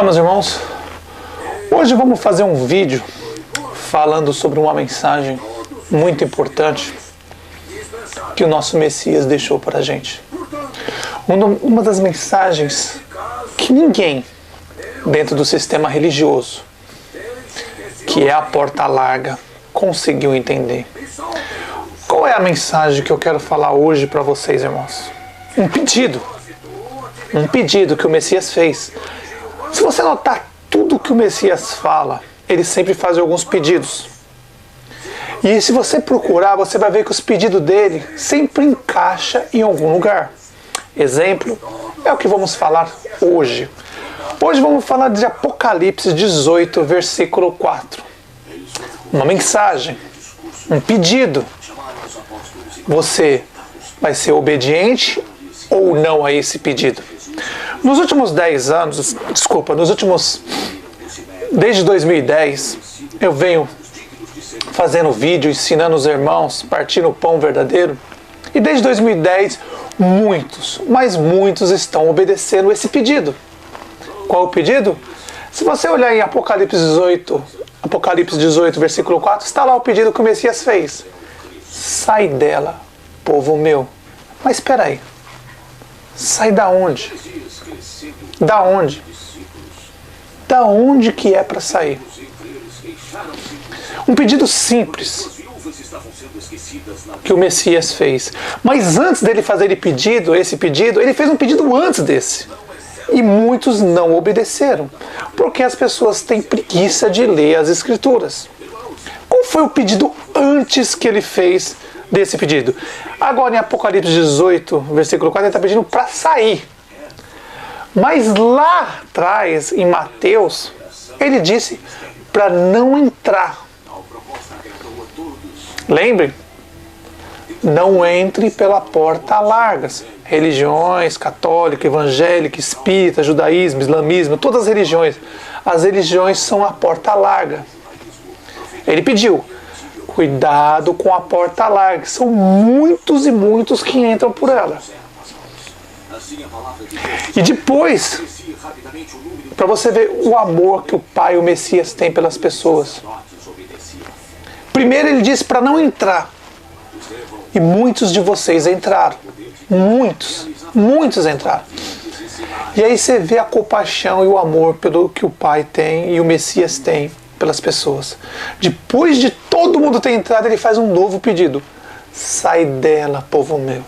Olá, meus irmãos. Hoje vamos fazer um vídeo falando sobre uma mensagem muito importante que o nosso Messias deixou para a gente. Uma das mensagens que ninguém dentro do sistema religioso, que é a porta larga, conseguiu entender. Qual é a mensagem que eu quero falar hoje para vocês, irmãos? Um pedido que o Messias fez. Se você notar tudo que o Messias fala, ele sempre faz alguns pedidos. E se você procurar, você vai ver que os pedidos dele sempre encaixam em algum lugar. Exemplo é o que vamos falar hoje. Hoje vamos falar de Apocalipse 18, versículo 4. Uma mensagem, um pedido. Você vai ser obediente ou não a esse pedido? Nos últimos 10 anos, desde 2010, eu venho fazendo vídeo, ensinando os irmãos, partindo o pão verdadeiro. E desde 2010, muitos estão obedecendo esse pedido. Qual o pedido? Se você olhar em Apocalipse 18, versículo 4, está lá o pedido que o Messias fez. Sai dela, povo meu. Mas espera aí. Sai da onde? Da onde? Da onde que é para sair? Um pedido simples que o Messias fez. Mas antes dele fazer esse pedido, ele fez um pedido antes desse. E muitos não obedeceram, porque as pessoas têm preguiça de ler as Escrituras. Qual foi o pedido antes que ele fez desse pedido? Agora em Apocalipse 18, versículo 4, ele está pedindo para sair. Mas lá atrás, em Mateus, ele disse para não entrar. Lembre, não entre pela porta larga. Religiões, católica, evangélica, espírita, judaísmo, islamismo, todas as religiões são a porta larga. Ele pediu, cuidado com a porta larga, são muitos e muitos que entram por ela. E depois, para você ver o amor que o Pai, o Messias, tem pelas pessoas. Primeiro ele disse para não entrar. E muitos de vocês entraram. Muitos entraram. E aí você vê a compaixão e o amor pelo que o Pai tem e o Messias tem pelas pessoas. Depois de todo mundo ter entrado, ele faz um novo pedido. Sai dela, povo meu.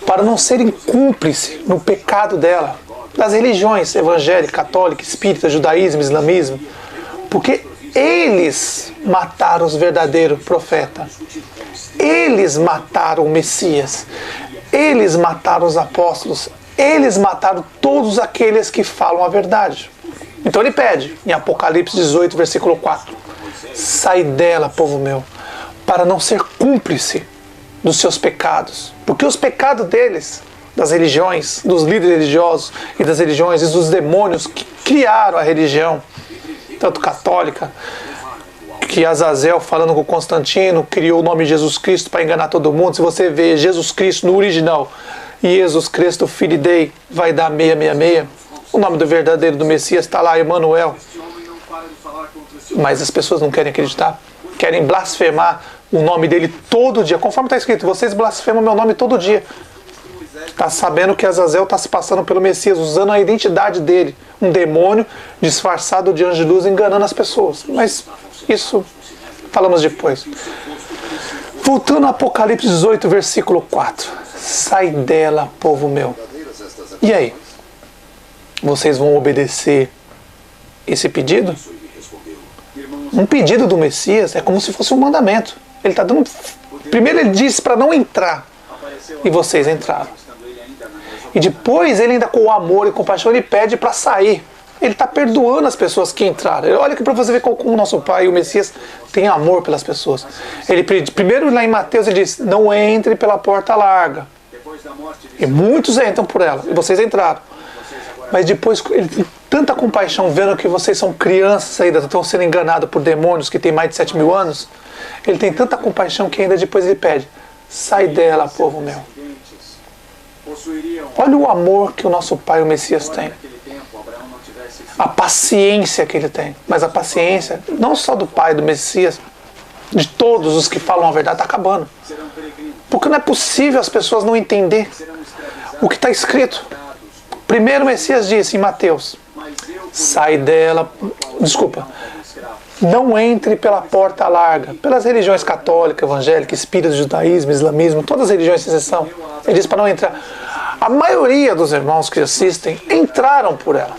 Para não serem cúmplices no pecado dela, das religiões evangélica, católica, espírita, judaísmo, islamismo, porque eles mataram os verdadeiros profetas, eles mataram o Messias, eles mataram os apóstolos, eles mataram todos aqueles que falam a verdade. Então ele pede, em Apocalipse 18, versículo 4, sai dela, povo meu, para não ser cúmplice dos seus pecados. Porque os pecados deles, das religiões, dos líderes religiosos e das religiões e dos demônios que criaram a religião, tanto católica, que Azazel, falando com Constantino, criou o nome de Jesus Cristo para enganar todo mundo. Se você vê Jesus Cristo no original, Jesus Cristo, filho de Deus, vai dar 666. O nome do verdadeiro do Messias está lá, Emanuel. Mas as pessoas não querem acreditar, querem blasfemar o nome dele todo dia, conforme está escrito, vocês blasfemam meu nome todo dia. Está sabendo que Azazel está se passando pelo Messias, usando a identidade dele, um demônio disfarçado de anjo de luz, enganando as pessoas. Mas isso falamos depois. Voltando a Apocalipse 18, versículo 4. Sai dela, povo meu. E aí? Vocês vão obedecer esse pedido? Um pedido do Messias é como se fosse um mandamento. Ele está dando. Primeiro ele disse para não entrar. E vocês entraram. E depois ele ainda com amor e compaixão ele pede para sair. Ele está perdoando as pessoas que entraram. Olha aqui para você ver como o nosso Pai, o Messias, tem amor pelas pessoas. Ele primeiro lá em Mateus ele diz, não entre pela porta larga. E muitos entram por ela. E vocês entraram. Mas depois ele tem tanta compaixão vendo que vocês são crianças ainda, estão sendo enganados por demônios que têm mais de 7.000 anos. Ele tem tanta compaixão que ainda depois ele pede, sai dela, povo meu. Olha o amor que o nosso Pai, o Messias, tem. A paciência que ele tem. Mas a paciência, não só do Pai, do Messias, de todos os que falam a verdade, está acabando. Porque não é possível as pessoas não entender o que está escrito. Primeiro o Messias disse em Mateus, sai dela, desculpa, não entre pela porta larga, pelas religiões católica, evangélica, espírita, judaísmo, islamismo, todas as religiões de exceção. Ele disse para não entrar. A maioria dos irmãos que assistem entraram por ela.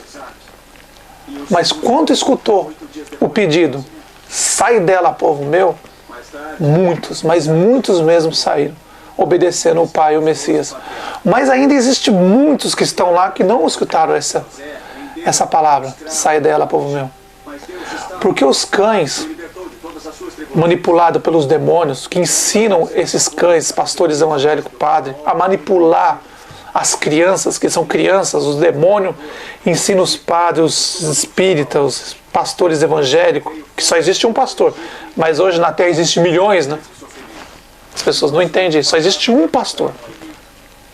Mas quando escutou o pedido, sai dela, povo meu, muitos, mas muitos mesmo saíram, obedecendo o Pai e o Messias. Mas ainda existe muitos que estão lá que não escutaram essa palavra, sai dela, povo meu. Porque os cães, manipulados pelos demônios, que ensinam esses cães, pastores evangélicos, padres, a manipular as crianças, que são crianças, os demônios ensinam os padres, os espíritas, os pastores evangélicos, que só existe um pastor, mas hoje na Terra existem milhões, né? As pessoas não entendem isso, só existe um pastor.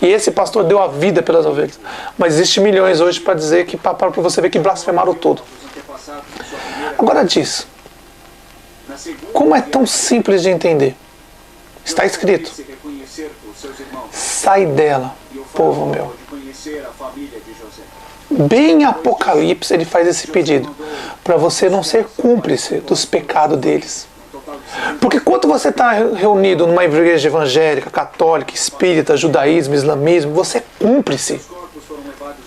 E esse pastor deu a vida pelas ovelhas. Mas existe milhões hoje para dizer que, para você ver que blasfemaram todo. Agora diz, como é tão simples de entender? Está escrito, sai dela, povo meu. Bem em Apocalipse ele faz esse pedido, para você não ser cúmplice dos pecados deles. Porque quando você está reunido numa igreja evangélica, católica, espírita, judaísmo, islamismo, você é cúmplice.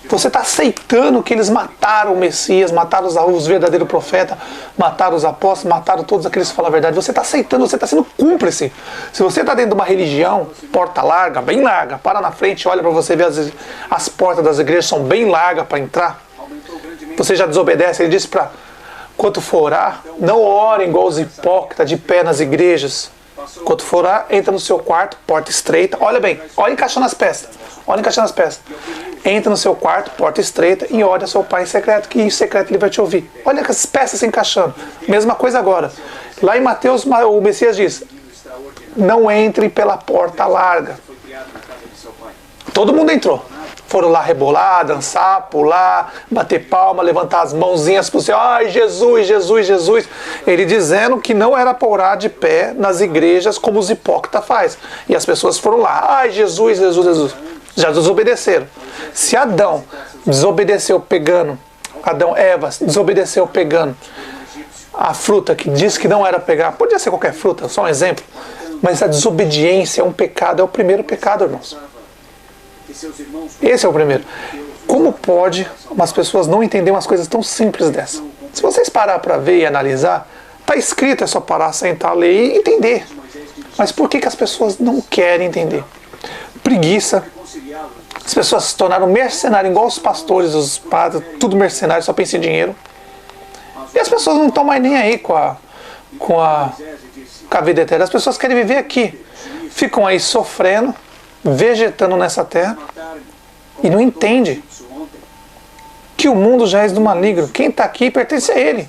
Você está aceitando que eles mataram o Messias, mataram os verdadeiros profetas, mataram os apóstolos, mataram todos aqueles que falam a verdade. Você está aceitando, você está sendo cúmplice. Se você está dentro de uma religião, porta larga, bem larga, para na frente, olha para você ver as portas das igrejas são bem largas para entrar. Você já desobedece, ele disse para... Quando for orar, não ore igual os hipócritas de pé nas igrejas. Quando for orar, entra no seu quarto, porta estreita. Olha bem, olha encaixando as peças. Olha encaixando as peças. Entra no seu quarto, porta estreita, e ore a seu Pai em secreto, que em secreto ele vai te ouvir. Olha as peças se encaixando. Mesma coisa agora. Lá em Mateus, o Messias diz, não entre pela porta larga. Todo mundo entrou. Foram lá rebolar, dançar, pular, bater palma, levantar as mãozinhas para o céu. Ai, Jesus, Jesus, Jesus. Ele dizendo que não era para orar de pé nas igrejas como os hipócritas fazem. E as pessoas foram lá. Ai, Jesus, Jesus, Jesus. Já desobedeceram. Se Adão desobedeceu pegando, Eva desobedeceu pegando a fruta que disse que não era pegar, podia ser qualquer fruta, só um exemplo. Mas a desobediência é um pecado, é o primeiro pecado, irmãos. Esse é o primeiro. Como pode umas pessoas não entenderem umas coisas tão simples dessa? Se vocês parar para ver e analisar, está escrito, é só parar, sentar, ler e entender. Mas por que as pessoas não querem entender? Preguiça. As pessoas se tornaram mercenários, igual os pastores, os padres, tudo mercenário, só pensa em dinheiro. E as pessoas não estão mais nem aí com a vida eterna. As pessoas querem viver aqui. Ficam aí sofrendo, vegetando nessa terra e não entende que o mundo já é do maligno. Quem está aqui pertence a ele.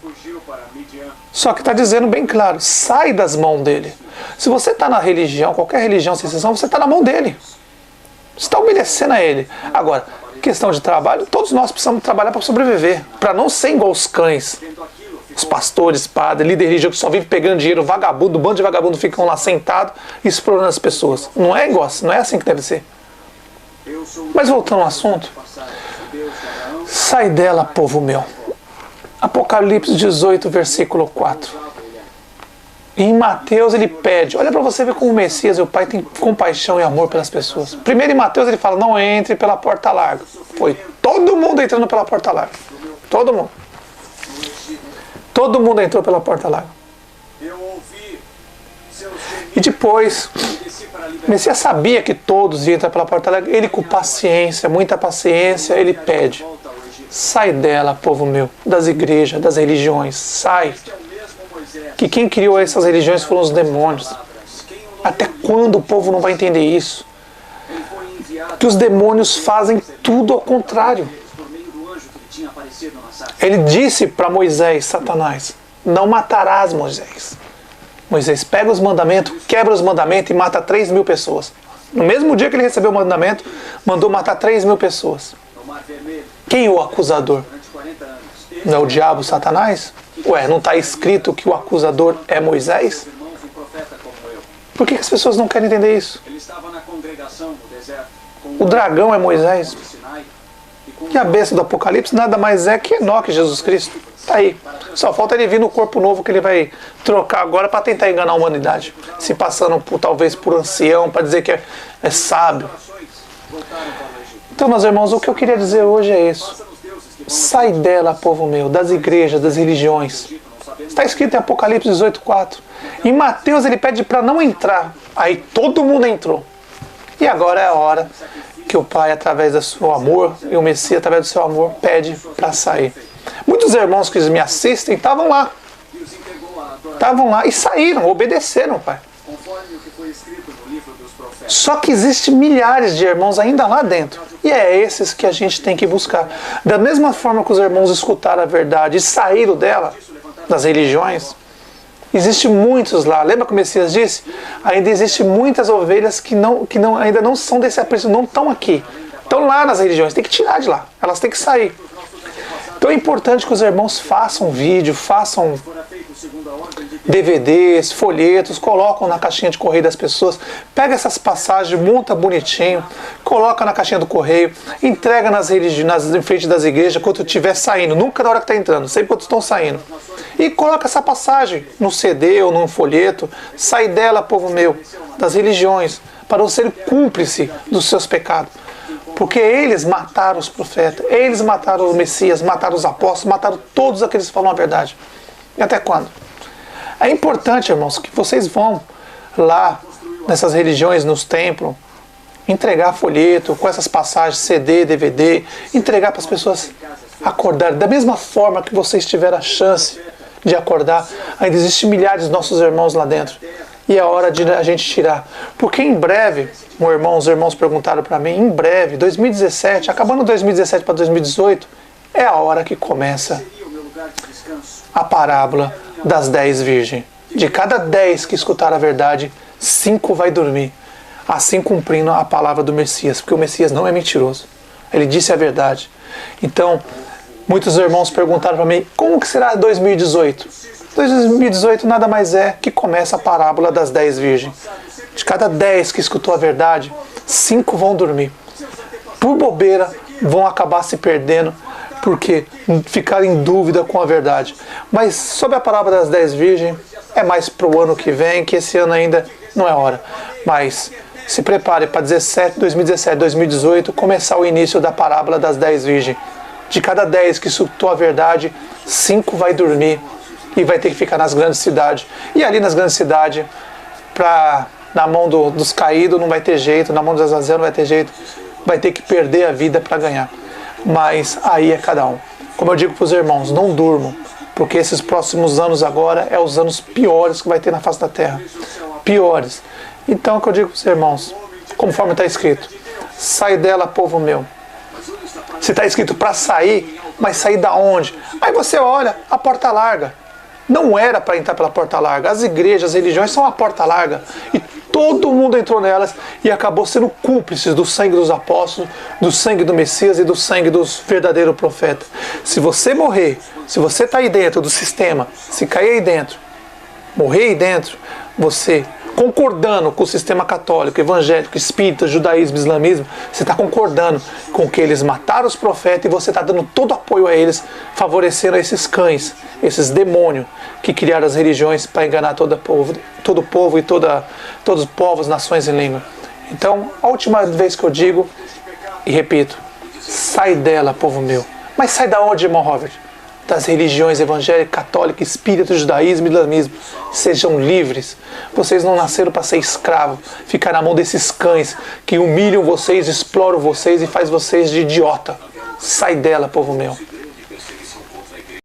Só que está dizendo bem claro, sai das mãos dele. Se você está na religião, qualquer religião sem exceção, você está na mão dele. Você está obedecendo a ele. Agora, questão de trabalho, todos nós precisamos trabalhar para sobreviver, para não ser igual os cães. Os pastores, padres, líder religioso que só vive pegando dinheiro, vagabundo, um bando de vagabundo ficam lá sentados explorando as pessoas. Não é igual, não é assim que deve ser. Mas voltando ao assunto, sai dela, povo meu. Apocalipse 18, versículo 4. E em Mateus ele pede, olha para você ver como o Messias e o Pai têm compaixão e amor pelas pessoas. Primeiro em Mateus ele fala, não entre pela porta larga. Foi todo mundo entrando pela porta larga. Todo mundo. Todo mundo entrou pela porta larga. E depois, o Messias sabia que todos iam entrar pela porta larga. Ele com paciência, muita paciência, ele pede. Sai dela, povo meu, das igrejas, das religiões, sai. Que quem criou essas religiões foram os demônios. Até quando o povo não vai entender isso? Que os demônios fazem tudo ao contrário. Ele disse para Moisés, Satanás, não matarás Moisés. Moisés pega os mandamentos, quebra os mandamentos e mata 3.000 pessoas. No mesmo dia que ele recebeu o mandamento, mandou matar 3.000 pessoas. Quem é o acusador? Não é o diabo, Satanás? Ué, não está escrito que o acusador é Moisés? Por que as pessoas não querem entender isso? O dragão é Moisés. E a besta do Apocalipse nada mais é que Enoque, Jesus Cristo. Está aí. Só falta ele vir no corpo novo que ele vai trocar agora para tentar enganar a humanidade. Se passando talvez por ancião, para dizer que é sábio. Então, meus irmãos, o que eu queria dizer hoje é isso. Sai dela, povo meu, das igrejas, das religiões. Está escrito em Apocalipse 18:4. Em Mateus ele pede para não entrar. Aí todo mundo entrou. E agora é a hora que o Pai, através do seu amor, e o Messias, através do seu amor, pede para sair. Muitos irmãos que me assistem estavam lá. Estavam lá e saíram, obedeceram, Pai. Só que existem milhares de irmãos ainda lá dentro. E é esses que a gente tem que buscar. Da mesma forma que os irmãos escutaram a verdade e saíram dela, das religiões, existem muitos lá. Lembra que o Messias disse? Ainda existem muitas ovelhas que ainda não são desse apreço, não estão aqui. Estão lá nas religiões, tem que tirar de lá. Elas têm que sair. Então é importante que os irmãos façam vídeo, façam DVDs, folhetos, colocam na caixinha de correio das pessoas, pega essas passagens, monta bonitinho, coloca na caixinha do correio, entrega em frente das igrejas quando estiver saindo, nunca na hora que está entrando, sempre quando estão saindo. E coloca essa passagem no CD ou num folheto, sai dela, povo meu, das religiões, para não ser cúmplice dos seus pecados. Porque eles mataram os profetas, eles mataram o Messias, mataram os apóstolos, mataram todos aqueles que falam a verdade. E até quando? É importante, irmãos, que vocês vão lá nessas religiões, nos templos, entregar folheto com essas passagens, CD, DVD, entregar para as pessoas acordarem. Da mesma forma que vocês tiveram a chance de acordar, ainda existem milhares de nossos irmãos lá dentro. E é hora de a gente tirar. Porque em breve, os irmãos perguntaram para mim, em breve, 2017, acabando 2017 para 2018, é a hora que começa a parábola das 10 virgens. De cada 10 que escutaram a verdade, 5 vai dormir. Assim cumprindo a palavra do Messias. Porque o Messias não é mentiroso. Ele disse a verdade. Então, muitos irmãos perguntaram para mim, como que será 2018? 2018 nada mais é que começa a parábola das 10 virgens. De cada 10 que escutou a verdade, 5 vão dormir. Por bobeira, vão acabar se perdendo, porque ficaram em dúvida com a verdade. Mas sobre a parábola das 10 virgens, é mais para o ano que vem, que esse ano ainda não é hora. Mas se prepare para 2017, 2018, começar o início da parábola das 10 virgens. De cada 10 que escutou a verdade, 5 vai dormir. E vai ter que ficar nas grandes cidades. E ali nas grandes cidades, na mão dos caídos não vai ter jeito, na mão dos Azazel não vai ter jeito. Vai ter que perder a vida para ganhar. Mas aí é cada um. Como eu digo para os irmãos, não durmam. Porque esses próximos anos agora é os anos piores que vai ter na face da terra. Piores. Então é o que eu digo para os irmãos, conforme está escrito. Sai dela, povo meu. Se está escrito para sair, mas sair da onde? Aí você olha, a porta larga. Não era para entrar pela porta larga. As igrejas, as religiões são a porta larga. E todo mundo entrou nelas e acabou sendo cúmplices do sangue dos apóstolos, do sangue do Messias e do sangue dos verdadeiros profetas. Se você morrer, se você está aí dentro do sistema, se cair aí dentro, morrer aí dentro, você concordando com o sistema católico, evangélico, espírita, judaísmo, islamismo, você está concordando com que eles mataram os profetas e você está dando todo apoio a eles, favorecendo esses cães, esses demônios que criaram as religiões para enganar todo o povo e todos os povos, nações e línguas. Então, a última vez que eu digo, e repito, sai dela, povo meu. Mas sai da onde, irmão Robert? Das religiões evangélica, católica, espírita, judaísmo e islamismo. Sejam livres. Vocês não nasceram para ser escravos, ficar na mão desses cães que humilham vocês, exploram vocês e faz vocês de idiota. Sai dela, povo meu.